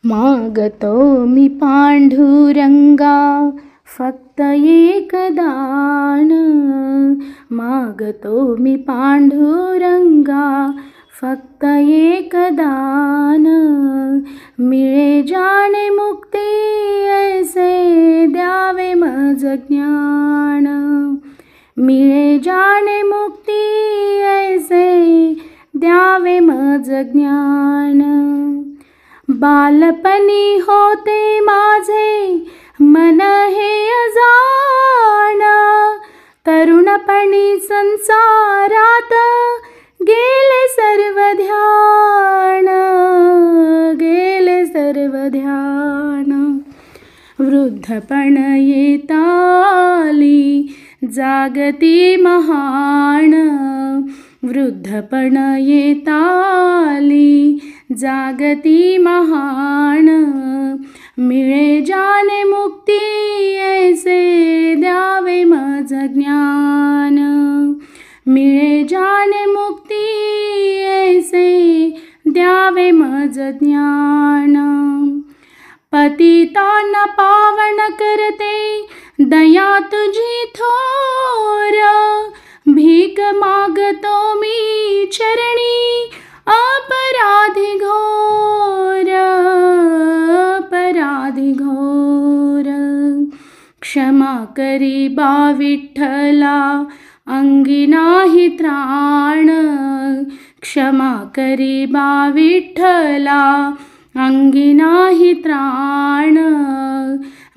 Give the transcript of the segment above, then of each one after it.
मागतो मी पांडुरंगा फक्त एक दान, मागतो मी पांडुरंगा फक्त एक दान, मिळे जाणे मुक्ती ऐसे द्यावे मज ज्ञान, मिळे जाणे मुक्ती ऐसे द्यावे मज ज्ञान। बालपणी होते माझे मन हे अजाण, तरुणपणी संसारात गेले सर्व ध्यान, गेले सर्व ध्यान। वृद्धपण येताली जागती महान, वृद्धपण येताली जागती महान, मिळे जाणे मुक्ती ऐसे द्यावे मज ज्ञान, मिळे जाणे मुक्ती ऐसे द्यावे मज ज्ञान। पतितांना पावन करते दया तुझी थोर, भीक मागतो मी चरणी अपराधी घोर, अपराधी घोर। क्षमा करी बा विठ्ठला अंगी नाही त्राण, क्षमा करी बा विठ्ठला अंगी नाही त्राण,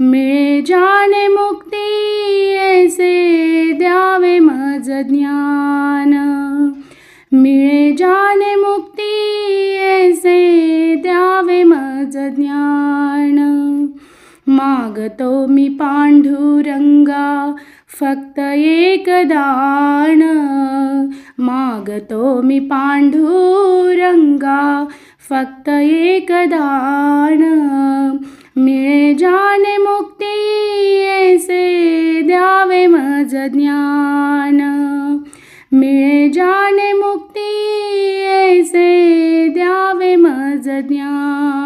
मिळे जाणे मुक्ती ऐसे द्यावे मज ज्ञान, मिळे जाणे मुक्ती ऐसे द्यावे मज ज्ञान। मागतो मी पांडुरंगा फक्त एक दान, मागतो मी पांडुरंगा फक्त एक दान, मिळे जाणे मुक्ती ऐसे द्यावे मज ज्ञान, मिळे जाणे मुक्ती ऐसे द्यावे मज ज्ञान।